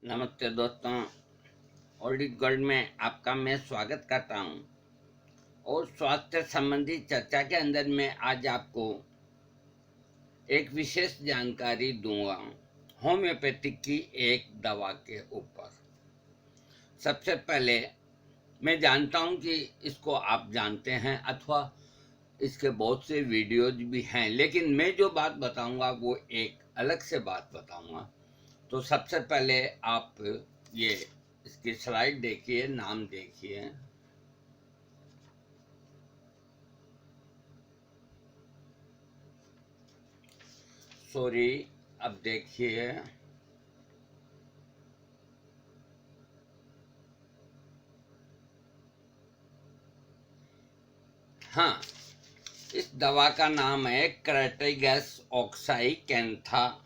नमस्ते दोस्तों, old gold में आपका मैं स्वागत करता हूं। और स्वास्थ्य संबंधी चर्चा के अंदर मैं आज आपको एक विशेष जानकारी दूंगा होम्योपैथिक की एक दवा के ऊपर। सबसे पहले मैं जानता हूं कि इसको आप जानते हैं अथवा इसके बहुत से वीडियोज भी हैं, लेकिन मैं जो बात बताऊंगा वो एक अलग से बात बताऊंगा। तो सबसे पहले आप ये इसकी स्लाइड देखिए, नाम देखिए। सॉरी, अब देखिए। हाँ, इस दवा का नाम है क्रेटेगस ऑक्साइकेंथा।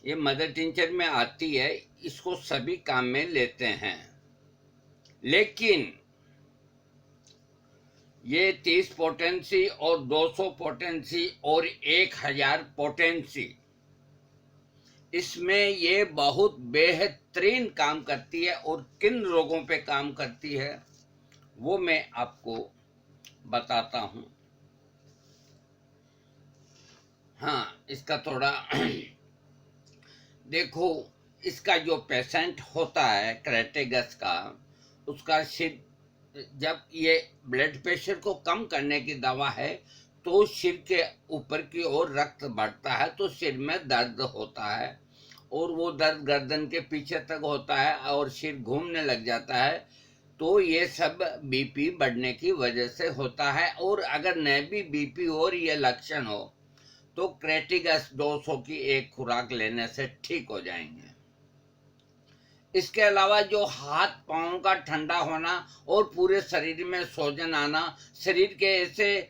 ये मदर टिंचर में आती है, इसको सभी काम में लेते हैं, लेकिन ये 30 पोटेंसी और 200 पोटेंसी और 1000 पोटेंसी, इसमें ये बहुत बेहतरीन काम करती है। और किन रोगों पे काम करती है वो मैं आपको बताता हूँ। हाँ, इसका थोड़ा देखो, इसका जो पेशेंट होता है क्रेटेगस का, उसका सिर, जब ये ब्लड प्रेशर को कम करने की दवा है तो सिर के ऊपर की ओर रक्त बढ़ता है तो सिर में दर्द होता है, और वो दर्द गर्दन के पीछे तक होता है और सिर घूमने लग जाता है। तो ये सब बीपी बढ़ने की वजह से होता है। और अगर न भी बीपी और ये लक्षण हो तो क्रेटिगस 200 की एक खुराक लेने से ठीक हो जाएंगे। इसके अलावा जो हाथ पांव का ठंडा होना और पूरे शरीर में सूजन आना, शरीर के ऐसे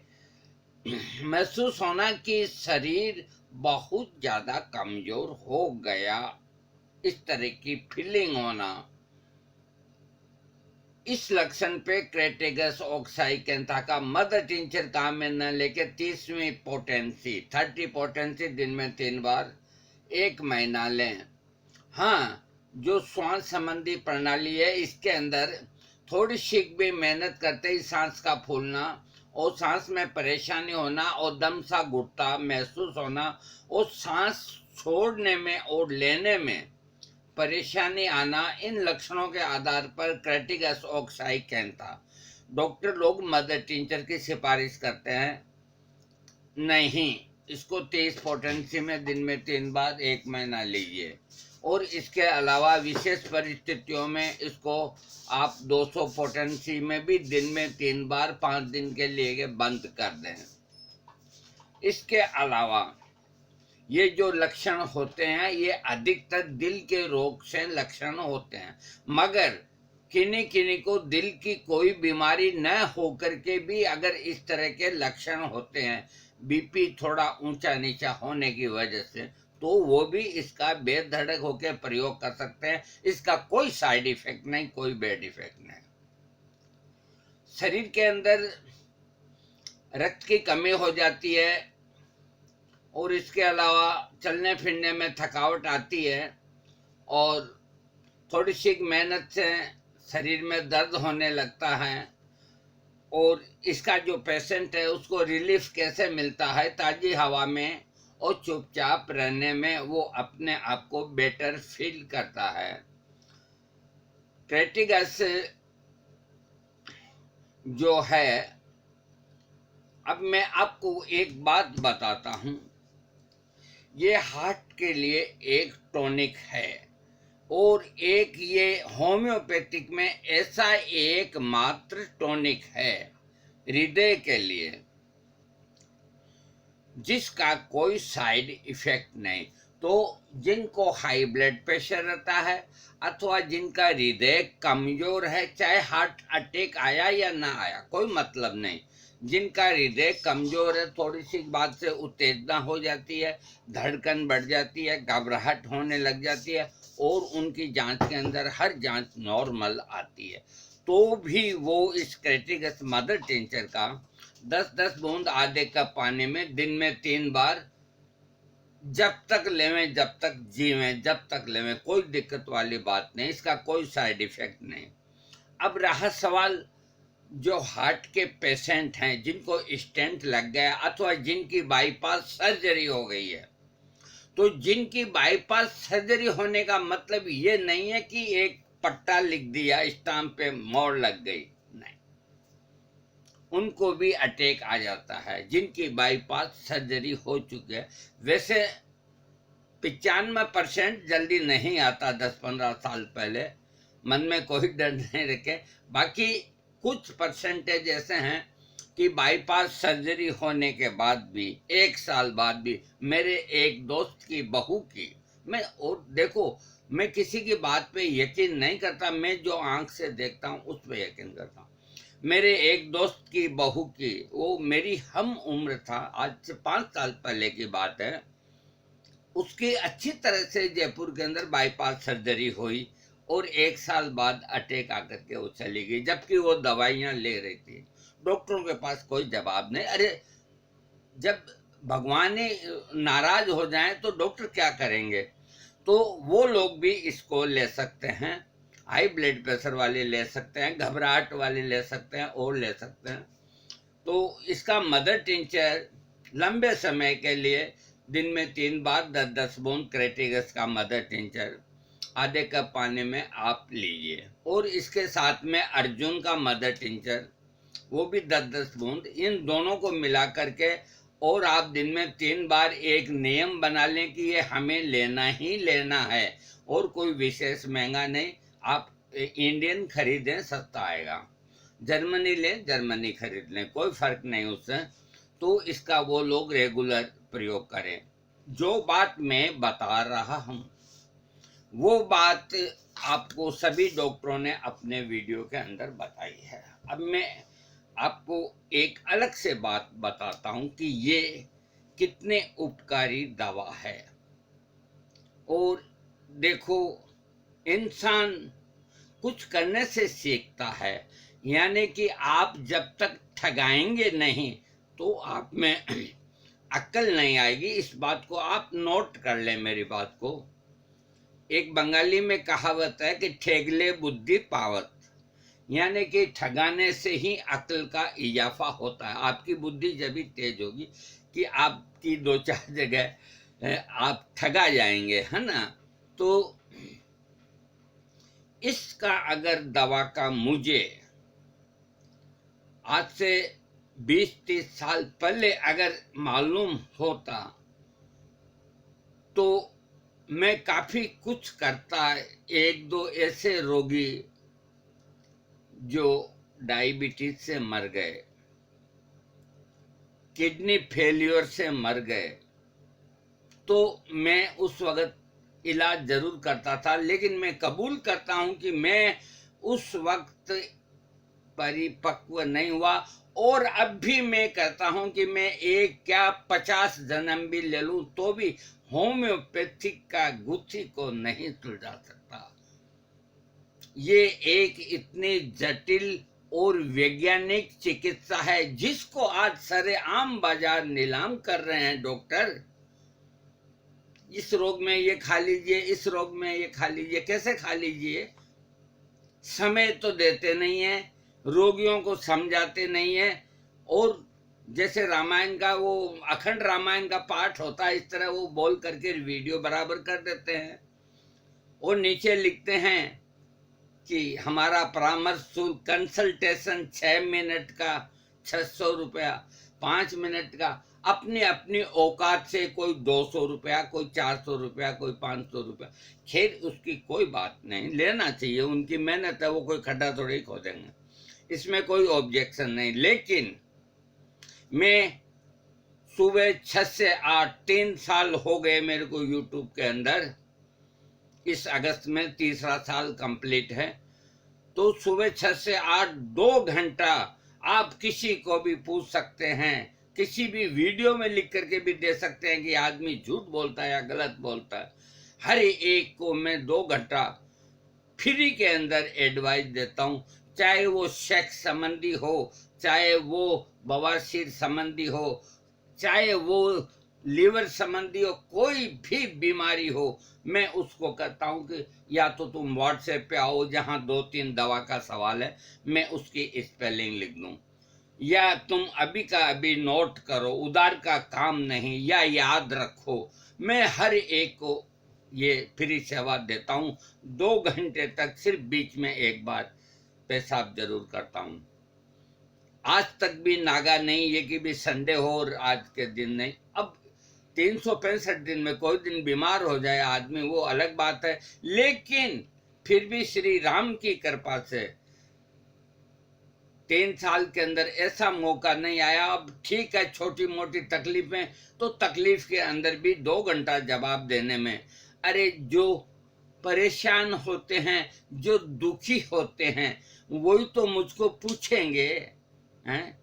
महसूस होना कि शरीर बहुत ज्यादा कमजोर हो गया, इस तरह की फीलिंग होना, इस लक्षण पे क्रेटेगस ऑक्साइकेंथा का मदर टिंचर काम में न लेके 30वीं पोटेंसी 30 पोटेंसी दिन में 3 बार 1 महीना लें। हाँ, जो श्वास संबंधी प्रणाली है, इसके अंदर थोड़ी सी भी मेहनत करते ही सांस का फूलना और सांस में परेशानी होना और दम सा घुटता महसूस होना और सांस छोड़ने में और लेने में परेशानी आना, इन लक्षणों के आधार पर क्रेटिगस ऑक्साइकेंथा डॉक्टर लोग मदर टिंचर की सिफारिश करते हैं। नहीं, इसको 30 पोटेंसी में दिन में 3 बार 1 महीना लीजिए। और इसके अलावा विशेष परिस्थितियों में इसको आप 200 पोटेंसी में भी दिन में 3 बार 5 दिन के लिए बंद कर दें। इसके अलावा ये जो लक्षण होते हैं ये अधिकतर दिल के रोग से लक्षण होते हैं, मगर किन्हीं किन्हीं को दिल की कोई बीमारी न होकर के भी अगर इस तरह के लक्षण होते हैं, बीपी थोड़ा ऊंचा नीचा होने की वजह से, तो वो भी इसका बेधड़क होकर प्रयोग कर सकते हैं। इसका कोई साइड इफेक्ट नहीं, कोई बैड इफेक्ट नहीं। शरीर के अंदर रक्त की कमी हो जाती है और इसके अलावा चलने फिरने में थकावट आती है और थोड़ी सी मेहनत से शरीर में दर्द होने लगता है। और इसका जो पेशेंट है उसको रिलीफ कैसे मिलता है? ताज़ी हवा में और चुपचाप रहने में वो अपने आप को बेटर फील करता है। क्रेटिगस जो है, अब मैं आपको एक बात बताता हूँ, ये हार्ट के लिए एक टॉनिक है और एक ये होम्योपैथिक में ऐसा एक मात्र टॉनिक है हृदय के लिए जिसका कोई साइड इफेक्ट नहीं। तो जिनको हाई ब्लड प्रेशर रहता है अथवा जिनका हृदय कमजोर है, चाहे हार्ट अटैक आया या ना आया कोई मतलब नहीं, जिनका हृदय कमजोर है, थोड़ी सी बात से उत्तेजना हो जाती है, धड़कन बढ़ जाती है, घबराहट होने लग जाती है और उनकी जांच के अंदर हर जांच नॉर्मल आती है, तो भी वो इस क्रेटिगस मदर टिंचर का 10-10 बूंद आधे कप पानी में दिन में 3 बार जब तक लेवें, जब तक जीवें, जब तक लेवें, कोई दिक्कत वाली बात नहीं, इसका कोई साइड इफेक्ट नहीं। अब रहा सवाल जो हार्ट के पेशेंट हैं जिनको स्टेंट लग गया अथवा जिनकी बाईपास सर्जरी हो गई है, तो जिनकी बाईपास सर्जरी होने का मतलब ये नहीं है कि एक पट्टा लिख दिया, स्टाम्प पे मोड़ लग गई, नहीं, उनको भी अटैक आ जाता है जिनकी बाईपास सर्जरी हो चुकी है। वैसे 95% जल्दी नहीं आता, 10-15 साल पहले, मन में कोई डर नहीं रखे। बाकी कुछ परसेंटेज ऐसे हैं कि बाईपास सर्जरी होने के बाद भी, 1 साल बाद भी, मेरे एक दोस्त की बहू की, मैं, और देखो मैं किसी की बात पे यकीन नहीं करता, मैं जो आंख से देखता हूँ उस पर यकीन करता हूँ। मेरे एक दोस्त की बहू की, वो मेरी हम उम्र था, आज से 5 साल पहले की बात है, उसकी अच्छी तरह से जयपुर के अंदर बाईपास सर्जरी हुई और 1 साल बाद अटैक आकर के वो चली गई, जबकि वो दवाइयां ले रही थी। डॉक्टरों के पास कोई जवाब नहीं। अरे जब भगवान ही नाराज हो जाए तो डॉक्टर क्या करेंगे? तो वो लोग भी इसको ले सकते हैं, हाई ब्लड प्रेशर वाले ले सकते हैं, घबराहट वाले ले सकते हैं और ले सकते हैं। तो इसका मदर टिंचर लंबे समय के लिए दिन में 3 बार 10-10 बूंद क्रेटिगस का मदर टिंचर आधे कप पानी में आप लीजिए, और इसके साथ में अर्जुन का मदर टिंचर वो भी 10-10 बूंद, इन दोनों को मिला करके, और आप दिन में 3 बार एक नियम बना लें कि ये हमें लेना ही लेना है, और कोई विशेष महंगा नहीं। आप इंडियन खरीदें, सस्ता आएगा, जर्मनी लें, जर्मनी खरीद लें, कोई फर्क नहीं उससे। तो इसका वो लोग रेगुलर प्रयोग करें। जो बात मैं बता रहा हूँ वो बात आपको सभी डॉक्टरों ने अपने वीडियो के अंदर बताई है। अब मैं आपको एक अलग से बात बताता हूँ कि ये कितने उपकारी दवा है। और देखो, इंसान कुछ करने से सीखता है, यानी कि आप जब तक ठगाएंगे नहीं तो आप में अक्ल नहीं आएगी। इस बात को आप नोट कर लें, मेरी बात को। एक बंगाली में कहावत है कि ठेगले बुद्धि पावत, यानी कि ठगाने से ही अक्ल का इजाफा होता है। आपकी बुद्धि जब भी तेज होगी कि आपकी 2-4 जगह आप ठगा जाएंगे, है ना। तो इसका अगर दवा का मुझे आज से 20-30 साल पहले अगर मालूम होता तो मैं काफी कुछ करता। 1-2 ऐसे रोगी जो डायबिटीज से मर गए, किडनी फेलियर से मर गए, तो मैं उस वक्त इलाज जरूर करता था। लेकिन मैं कबूल करता हूं कि मैं उस वक्त परिपक्व नहीं हुआ, और अब भी मैं कहता हूं कि मैं एक क्या 50 जन्म भी ले लूं तो भी होम्योपैथिक का गुत्थी को नहीं सुलझा सकता। ये एक इतनी जटिल और वैज्ञानिक चिकित्सा है जिसको आज सरेआम बाजार नीलाम कर रहे हैं डॉक्टर। इस रोग में ये खा लीजिए, इस रोग में ये खा लीजिए। कैसे खा लीजिए? समय तो देते नहीं है, रोगियों को समझाते नहीं है, और जैसे रामायण का वो अखंड रामायण का पाठ होता है, इस तरह वो बोल करके वीडियो बराबर कर देते हैं, और नीचे लिखते हैं कि हमारा परामर्श शुल्क कंसल्टेशन 6 मिनट का 600 रुपया, 5 मिनट का। अपनी अपनी औकात से कोई 200 रुपया, कोई 400 रुपया, कोई 500 रुपया। खैर उसकी कोई बात नहीं, लेना चाहिए, उनकी मेहनत है, वो कोई खड्डा थोड़ी खोदेंगे, इसमें कोई ऑब्जेक्शन नहीं। लेकिन मैं सुबह 6 से 8, 3 साल हो गए मेरे को यूट्यूब के अंदर, इस अगस्त में तीसरा साल कंप्लीट है। तो सुबह 6 से 8 2 घंटा आप किसी को भी पूछ सकते हैं, किसी भी वीडियो में लिख करके भी दे सकते हैं कि आदमी झूठ बोलता है या गलत बोलता है। हर एक को मैं 2 घंटा फ्री के अंदर एडवाइस देता हूँ, चाहे वो सेक्स संबंधी हो, चाहे वो बवासीर संबंधी हो, चाहे वो लीवर संबंधी हो, कोई भी बीमारी हो, मैं उसको कहता हूं कि या तो तुम व्हाट्सएप पे आओ जहां 2-3 दवा का सवाल है, मैं उसकी स्पेलिंग लिख दूं, या तुम अभी का अभी नोट करो, उधार का काम नहीं, या याद रखो। मैं हर एक को ये फ्री सेवा देता हूं। 2 घंटे तक सिर्फ बीच में एक बार पेशाब जरूर करता हूं। आज तक भी नागा नहीं, ये कि भी संडे हो और आज के दिन नहीं। अब 365 दिन में कोई दिन बीमार हो जाए आदमी, वो अलग बात है, लेकिन फिर भी श्री राम की कृपा से 3 साल के अंदर ऐसा मौका नहीं आया। अब ठीक है, छोटी मोटी तकलीफें, तो तकलीफ के अंदर भी 2 घंटा जवाब देने में, अरे जो परेशान होते हैं, जो दुखी होते हैं, वही तो मुझको पूछेंगे, हैं?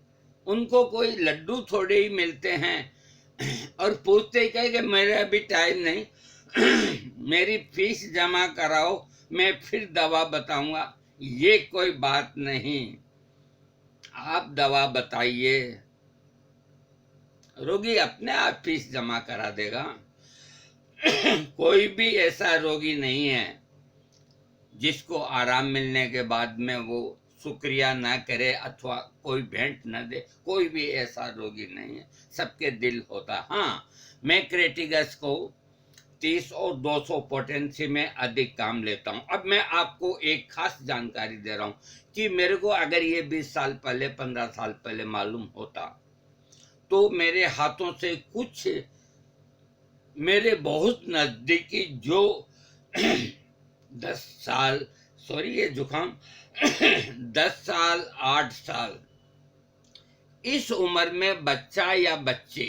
उनको कोई लड्डू थोड़े ही मिलते हैं और पूछते ही कहे कि मेरे अभी टाइम नहीं मेरी फीस जमा कराओ, मैं फिर दवा बताऊंगा। ये कोई बात नहीं, आप दवा बताइए, रोगी अपने आप फीस जमा करा देगा। कोई भी ऐसा रोगी नहीं है जिसको आराम मिलने के बाद में वो शुक्रिया ना करे अथवा कोई भेंट न दे। कोई भी ऐसा रोगी नहीं है, सबके दिल होता है। हाँ, मैं क्रेटिगस को 30 और 200 पोटेंसी में अधिक काम लेता हूं। अब मैं आपको एक खास जानकारी दे रहा हूं कि मेरे को अगर ये 20 साल पहले, 15 साल पहले मालूम होता, तो मेरे हाथों से कुछ मेरे बहुत नजदीकी जो 10 साल, सॉरी ये जुकाम 10 साल 8 साल इस उम्र में बच्चा या बच्चे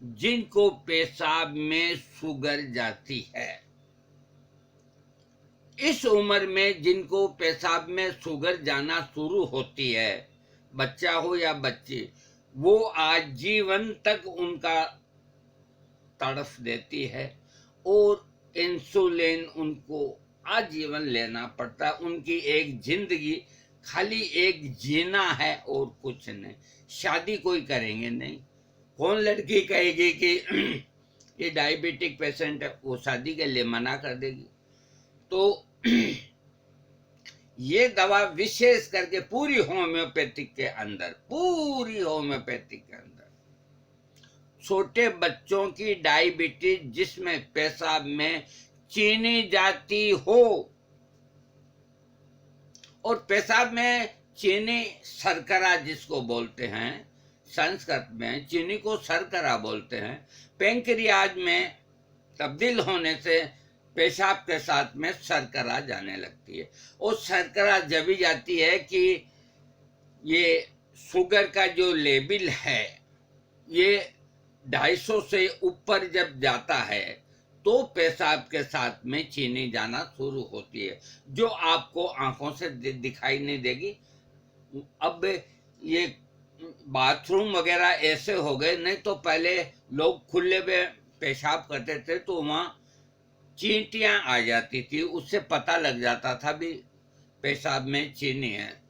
जिनको पेशाब में शुगर जाती है, इस उम्र में जिनको पेशाब में शुगर जाना शुरू होती है, बच्चा हो या बच्चे, वो आजीवन तक उनका तड़फ देती है और इंसुलिन उनको आजीवन लेना पड़ता है। उनकी एक जिंदगी खाली एक जीना है और कुछ नहीं। शादी कोई करेंगे नहीं। कौन लड़की कहेगी कि ये डायबिटिक पेशेंट है, वो शादी के लिए मना कर देगी। तो ये दवा विशेष करके पूरी होम्योपैथिक के अंदर, पूरी होम्योपैथिक के अंदर छोटे बच्चों की डायबिटीज जिसमें पेशाब में चीनी जाती हो, और पेशाब में चीनी शर्करा जिसको बोलते हैं, संस्कृत में चीनी को शर्करा बोलते हैं, पैंक्रियाज में तब्दील होने से पेशाब के साथ में शर्करा जाने लगती है। और शर्करा जब भी जाती है कि ये शुगर का जो लेवल है ये 250 से ऊपर जब जाता है तो पेशाब के साथ में चीनी जाना शुरू होती है, जो आपको आंखों से दिखाई नहीं देगी। अब ये बाथरूम वगैरह ऐसे हो गए, नहीं तो पहले लोग खुले में पेशाब करते थे तो वहां चींटियां आ जाती थी, उससे पता लग जाता था भी पेशाब में चीनी है।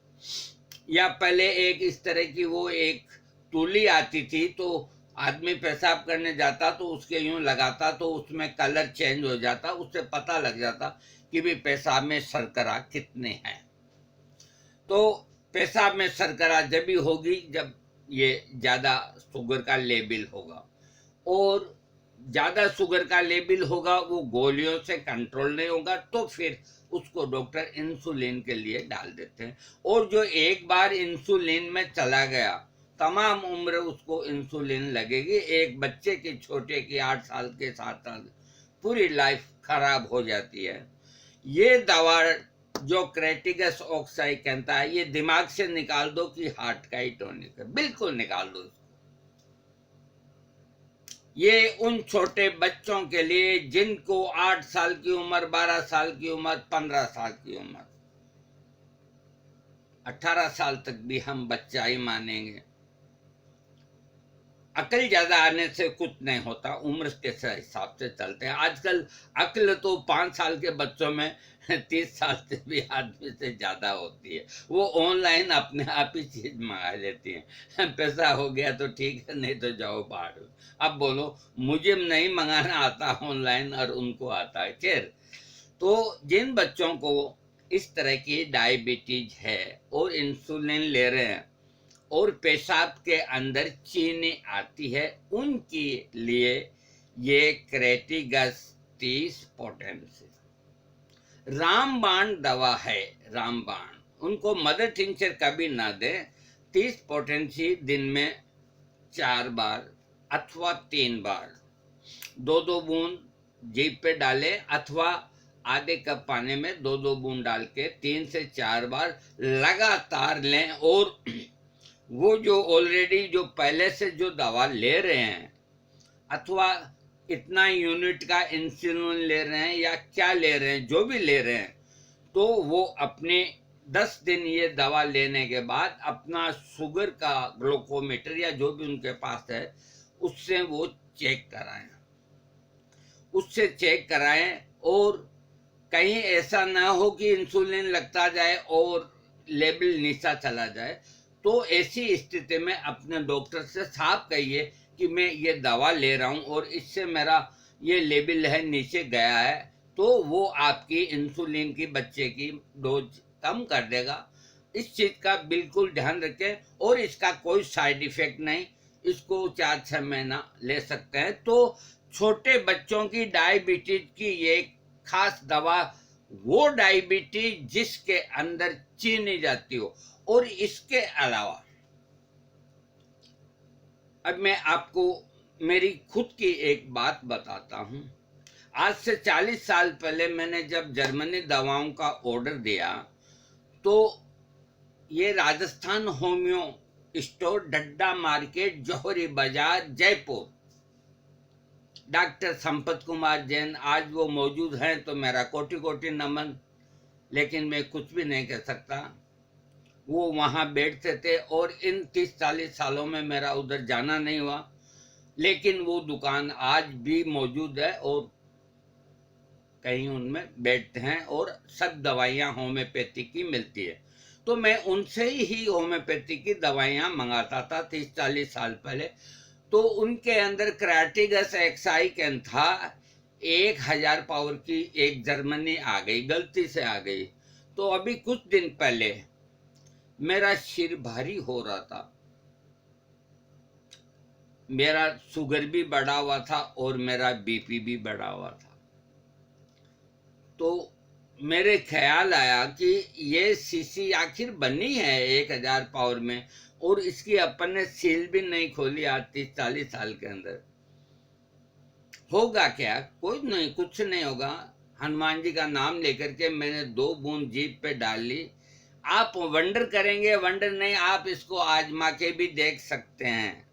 या पहले एक इस तरह की वो एक तूली आती थी, तो आदमी पेशाब करने जाता तो उसके यूं लगाता तो उसमें कलर चेंज हो जाता, उससे पता लग जाता कि भी पेशाब में शर्करा कितने हैं। तो पेशाब में शर्करा जब भी होगी जब ये ज्यादा शुगर का लेवल होगा, और ज्यादा शुगर का लेवल होगा, वो गोलियों से कंट्रोल नहीं होगा, तो फिर उसको डॉक्टर इंसुलिन के लिए डाल देते हैं। और जो एक बार इंसुलिन में चला गया, तमाम उम्र उसको इंसुलिन लगेगी। एक बच्चे की, छोटे की 8 साल के 7 साल, पूरी लाइफ खराब हो जाती है। ये दवा जो क्रेटिगस ऑक्साई कहता है, ये दिमाग से निकाल दो कि हार्ट का ही टॉनिक है, बिल्कुल निकाल दो। ये उन छोटे बच्चों के लिए जिनको 8 साल की उम्र, 12 साल की उम्र, 15 साल की उम्र, 18 साल तक भी हम बच्चा ही मानेंगे। अकल ज्यादा आने से कुछ नहीं होता, उम्र के हिसाब से चलते हैं। आजकल अक्ल तो 5 साल के बच्चों में 30 साल से भी आदमी से ज्यादा होती है। वो ऑनलाइन अपने आप ही चीज मंगा लेती है। पैसा हो गया तो ठीक है, नहीं तो जाओ बाहर। अब बोलो, मुझे नहीं मंगाना आता ऑनलाइन और उनको आता है। खैर, तो जिन बच्चों को इस तरह की डायबिटीज है और इंसुलिन ले रहे हैं और पेशाब के अंदर चीनी आती है, उनके लिए ये क्रेटिगस 30 पोटेंसी रामबाण दवा है। रामबाण, उनको मदर टिंचर कभी ना दे। 30 पोटेंसी दिन में 4 बार अथवा 3 बार 2-2 बूंद जीभ पे डालें, अथवा आधे कप पानी में 2-2 बूंद डाल के 3 से 4 बार लगातार लें। और वो जो ऑलरेडी जो पहले से जो दवा ले रहे हैं, अथवा इतना यूनिट का इंसुलिन ले रहे हैं या क्या ले रहे हैं, जो भी ले रहे हैं, तो वो अपने 10 दिन ये दवा लेने के बाद अपना शुगर का ग्लूकोमीटर या जो भी उनके पास है उससे वो चेक कराएं। उससे चेक कराएं और कहीं ऐसा ना हो कि इंसुलिन लगता जाए और लेवल नीचा चला जाए। तो ऐसी स्थिति में अपने डॉक्टर से साफ कहिए कि मैं ये दवा ले रहा हूँ और इससे मेरा ये लेवल है नीचे गया है, तो वो आपकी इंसुलिन की बच्चे की डोज कम कर देगा। इस चीज का बिल्कुल ध्यान रखें। और इसका कोई साइड इफेक्ट नहीं, इसको 4-6 महीना ले सकते हैं। तो छोटे बच्चों की डायबिटीज की ये खास दवा, वो डायबिटीज जिसके अंदर चीनी जाती हो। और इसके अलावा अब मैं आपको मेरी खुद की एक बात बताता हूं। आज से 40 साल पहले मैंने जब जर्मनी दवाओं का ऑर्डर दिया, तो ये Rajasthan homeo store, Dhadda market, जौहरी बाजार, जयपुर, डॉक्टर संपत कुमार जैन, आज वो मौजूद हैं तो मेरा कोटि कोटि नमन, लेकिन मैं कुछ भी नहीं कह सकता। वो वहाँ बैठते थे और इन 30-40 सालों में मेरा उधर जाना नहीं हुआ, लेकिन वो दुकान आज भी मौजूद है और कहीं उनमें बैठते हैं और सब दवाइयाँ होम्योपैथी की मिलती है। तो मैं उनसे ही होम्योपैथी की दवाइयाँ मंगाता था 30-40 साल पहले। तो उनके अंदर क्रेटिगस एक्साइकेन था, 1000 पावर की एक जर्मनी आ गई, गलती से आ गई। तो अभी कुछ दिन पहले मेरा सिर भारी हो रहा था, मेरा शुगर भी बढ़ा हुआ था और मेरा बीपी भी बढ़ा हुआ था। तो मेरे ख्याल आया कि ये शीशी आखिर बनी है 1000 पावर में और इसकी अपन ने सील भी नहीं खोली आज 30-40 साल के अंदर। होगा क्या? कोई नहीं, कुछ नहीं होगा। हनुमान जी का नाम लेकर के मैंने 2 बूंद जीभ पे डाल ली। आप वंडर करेंगे, वंडर नहीं, आप इसको आजमा के भी देख सकते हैं।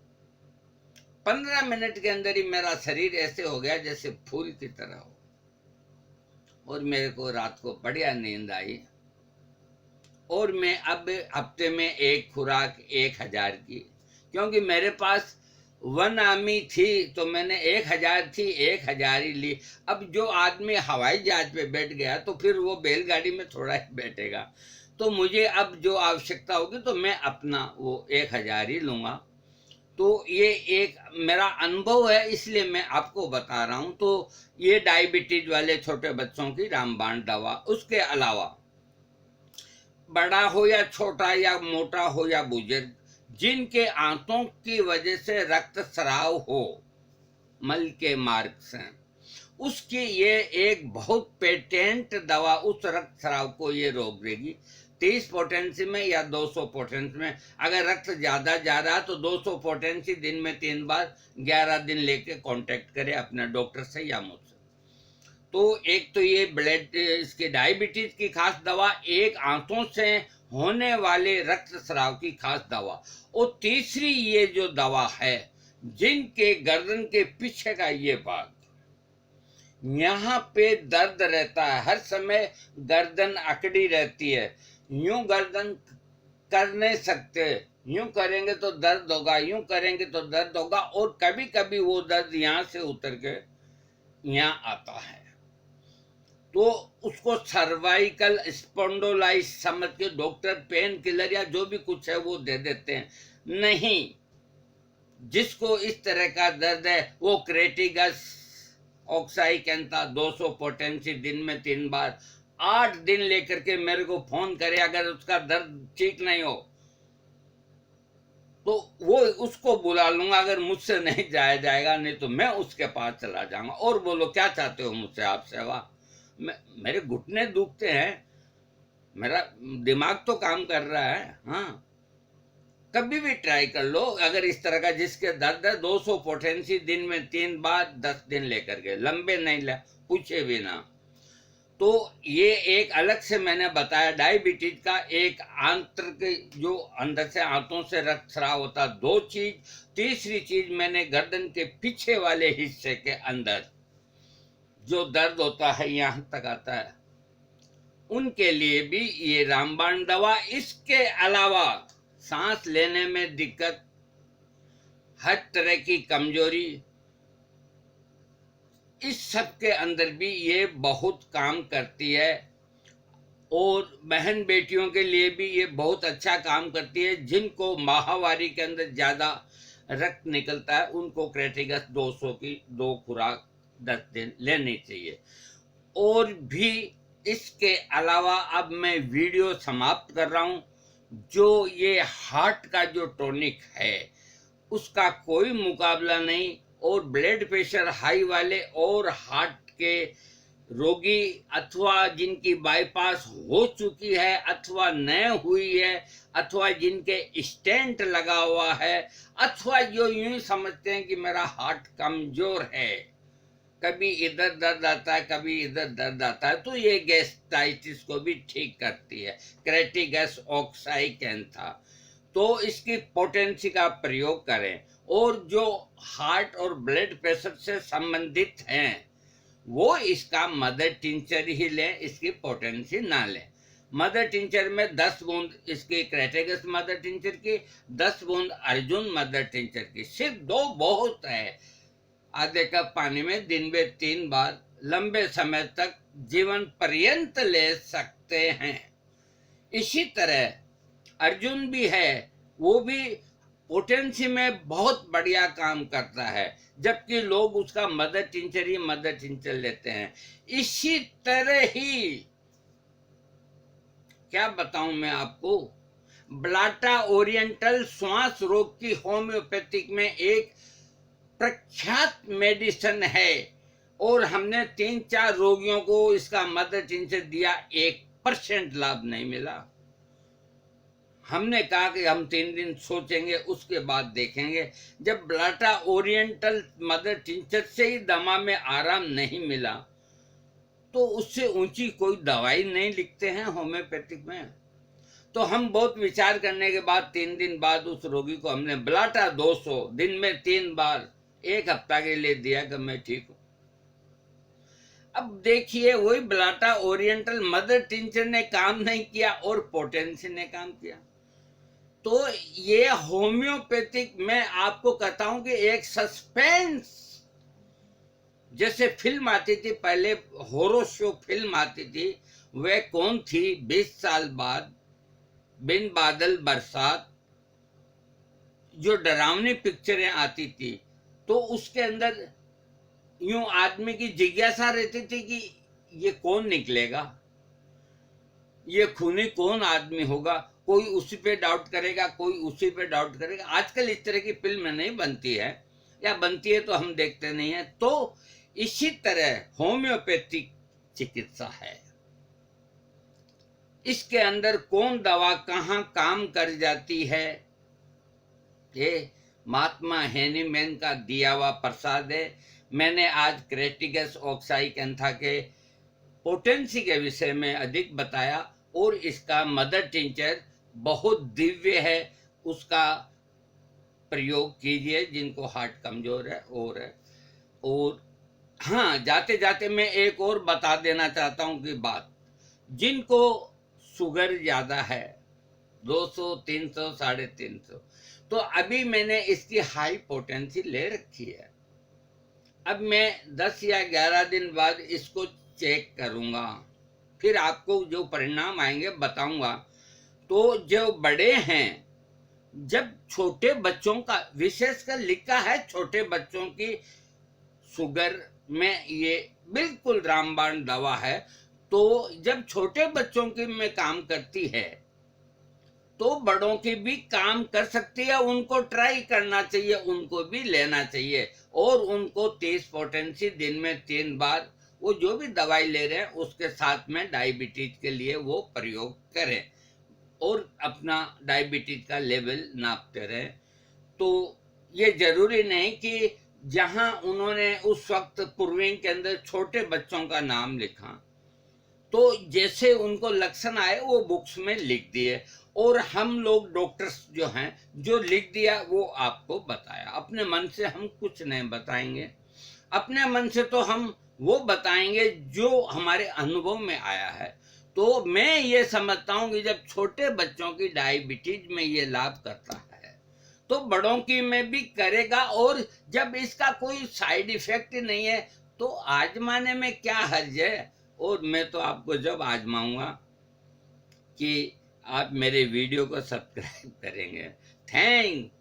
15 मिनट के अंदर ही मेरा शरीर ऐसे हो गया जैसे फूल की तरह हो, और मेरे को रात को बढ़िया नींद आई। और मैं अब हफ्ते में एक खुराक 1000 की, क्योंकि मेरे पास 1 आर्मी थी तो मैंने 1000 थी, 1000 ही ली। अब जो आदमी हवाई जहाज पे बैठ गया तो फिर वो बैलगाड़ी में थोड़ा ही बैठेगा। तो मुझे अब जो आवश्यकता होगी तो मैं अपना वो 1000 ही लूँगा। तो ये एक मेरा अनुभव है, इसलिए मैं आपको बता रहा हूँ। तो ये डायबिटीज वाले छोटे बच्चों की रामबाण दवा। उसके अलावा बड़ा हो या छोटा या मोटा हो या बुजुर्ग, जिनके आंतों की वजह से रक्तस्राव हो, मल के मार्ग से, उसकी ये एक बहुत पेटेंट दवा उस रक्तस्राव को ये रोक देगी। 30 पोटेंसी में या 200 पोटेंसी में, अगर रक्त ज्यादा जा रहा है तो 200 पोटेंसी दिन में 3 बार 11 दिन लेके कांटेक्ट करें अपने डॉक्टर से या मुझसे। तो एक तो ये ब्लड, इसके डायबिटीज की खास दवा, एक आंतों से होने वाले रक्तस्राव की खास दवा, और तीसरी ये जो दवा है, जिनके गर्दन के पीछे का ये भाग, यहाँ पे दर्द रहता है हर समय, गर्दन अकड़ी रहती है, यूं गर्दन कर नहीं सकते, यूं करेंगे तो दर्द होगा, यूं करेंगे तो दर्द होगा, और कभी कभी वो दर्द यहाँ से उतर के यहाँ आता है, तो उसको सर्वाइकल स्पॉन्डोलाइटिस समझ के डॉक्टर पेन किलर या जो भी कुछ है वो दे देते हैं। नहीं, जिसको इस तरह का दर्द है वो क्रेटिगस ऑक्साइकेंथा 200 पोटेंसी दिन में 3 बार 8 दिन लेकर के मेरे को फोन करे, अगर उसका दर्द ठीक नहीं हो तो वो उसको बुला लूंगा, अगर मुझसे नहीं जाया जाएगा नहीं तो मैं उसके पास चला जाऊंगा। और बोलो क्या चाहते हो मुझसे आप सेवा? मेरे घुटने दुखते हैं, मेरा दिमाग तो काम कर रहा है। हाँ, कभी भी ट्राई कर लो, अगर इस तरह का जिसके दर्द है 200 पोटेंसी दिन में 3 बार 10 दिन लेकर के, लंबे नहीं ले, पूछे भी ना। तो ये एक अलग से मैंने बताया डायबिटीज का एक आंतरिक, जो अंदर से आंतों से रक्त स्राव होता, 2 चीज। तीसरी चीज मैंने गर्दन के पीछे वाले हिस्से के अंदर जो दर्द होता है यहां तक आता है, उनके लिए भी ये रामबाण दवा। इसके अलावा सांस लेने में दिक्कत, हर तरह की कमजोरी, इस सब के अंदर भी ये बहुत काम करती है। और बहन बेटियों के लिए भी ये बहुत अच्छा काम करती है। जिनको माहवारी के अंदर ज्यादा रक्त निकलता है उनको क्रेटिगस 200 की 2 खुराक 10 दिन लेनी चाहिए। और भी इसके अलावा अब मैं वीडियो समाप्त कर रहा हूं। जो ये हार्ट का जो टॉनिक है उसका कोई मुकाबला नहीं, और ब्लड प्रेशर हाई वाले और हार्ट के रोगी अथवा जिनकी बाईपास हो चुकी है अथवा नए हुई है अथवा जिनके स्टेंट लगा हुआ है अथवा जो यूं समझते हैं कि मेरा हार्ट कमजोर है, कभी इधर दर्द आता है कभी इधर दर्द आता है, तो ये गैस्ट्राइटिस को भी ठीक करती है, क्रेटिगस ऑक्साइकेंथा। तो इसकी पोटेंसी का प्रयोग करें। और जो हार्ट और ब्लड प्रेशर से संबंधित हैं वो इसका मदर टिंचर ही लें, इसकी पोटेंसी ना लें। मदर टिंचर में 10 बूंद इसकी क्रेटेगस मदर टिंचर की, 10 बूंद अर्जुन मदर टिंचर की, सिर्फ 2 बहुत है। आधे कप पानी में दिन में 3 बार लंबे समय तक जीवन पर्यंत ले सकते हैं। इसी तरह अर्जुन भी है, वो भी पोटेंसी में बहुत बढ़िया काम करता है, जबकि लोग उसका मदर टिंचर ही मदर टिंचर लेते हैं। इसी तरह ही क्या बताऊं मैं आपको, ब्लाटा ओरिएंटल श्वास रोग की होम्योपैथिक में एक प्रख्यात मेडिसिन है, और हमने 3-4 रोगियों को इसका मदर टिंचर दिया, 1% लाभ नहीं मिला। हमने कहा कि हम 3 दिन सोचेंगे उसके बाद देखेंगे। जब ब्लाटा ओरिएंटल मदर टिंचर से ही दमा में आराम नहीं मिला तो उससे ऊंची कोई दवाई नहीं लिखते हैं होम्योपैथिक में। तो हम बहुत विचार करने के बाद 3 दिन बाद उस रोगी को हमने ब्लाटा 200 दिन में 3 बार 1 हफ्ता के लिए दिया कि मैं ठीक हूं। अब देखिए, वही ब्लाटा ओरिएंटल मदर टिंचर ने काम नहीं किया और पोटेंसी ने काम किया। तो ये होम्योपैथिक मैं आपको कहता हूं कि एक सस्पेंस, जैसे फिल्म आती थी पहले, हॉरर शो फिल्म आती थी, वह कौन थी 20 साल बाद, बिन बादल बरसात, जो डरावनी पिक्चरें आती थी, तो उसके अंदर यूं आदमी की जिज्ञासा रहती थी कि ये कौन निकलेगा, ये खूनी कौन आदमी होगा। कोई उसी पे डाउट करेगा, कोई उसी पे डाउट करेगा। आजकल इस तरह की फिल्म नहीं बनती है, या बनती है तो हम देखते नहीं है। तो इसी तरह होम्योपैथिक चिकित्सा है, इसके अंदर कौन दवा कहाँ काम कर जाती है, ये महात्मा हेनीमैन का दिया हुआ प्रसाद है। मैंने आज क्रेटिगस ऑक्साइकेंथा के पोटेंसी के विषय में अधिक बताया, और इसका मदर टिंचर बहुत दिव्य है, उसका प्रयोग कीजिए जिनको हार्ट कमजोर है। और हाँ, जाते जाते मैं एक और बता देना चाहता हूं कि बात, जिनको शुगर ज्यादा है 200, 300, 350। तो अभी मैंने इसकी हाई पोटेंसी ले रखी है। अब मैं 10 या 11 दिन बाद इसको चेक करूंगा, फिर आपको जो परिणाम आएंगे बताऊंगा। तो जो बड़े हैं, जब छोटे बच्चों का विशेषकर लिखा है, छोटे बच्चों की शुगर में ये बिल्कुल रामबाण दवा है। तो जब छोटे बच्चों की में काम करती है तो बड़ों की भी काम कर सकती है। उनको ट्राई करना चाहिए, उनको भी लेना चाहिए, और उनको 30 पोटेंसी दिन में 3 बार वो जो भी दवाई ले रहे हैं उसके साथ में डायबिटीज के लिए वो प्रयोग करें और अपना डायबिटीज का लेवल नापते रहे। तो ये जरूरी नहीं कि जहां उन्होंने उस वक्त पूर्विंग के अंदर छोटे बच्चों का नाम लिखा तो जैसे उनको लक्षण आए वो बुक्स में लिख दिए, और हम लोग डॉक्टर्स जो हैं जो लिख दिया वो आपको बताया। अपने मन से हम कुछ नहीं बताएंगे, अपने मन से तो हम वो बताएंगे जो हमारे अनुभव में आया है। तो मैं ये समझता हूँ कि जब छोटे बच्चों की डायबिटीज में ये लाभ करता है तो बड़ों की में भी करेगा, और जब इसका कोई साइड इफेक्ट नहीं है तो आजमाने में क्या हर्ज है। और मैं तो आपको जब आजमाऊंगा कि आप मेरे वीडियो को सब्सक्राइब करेंगे। थैंक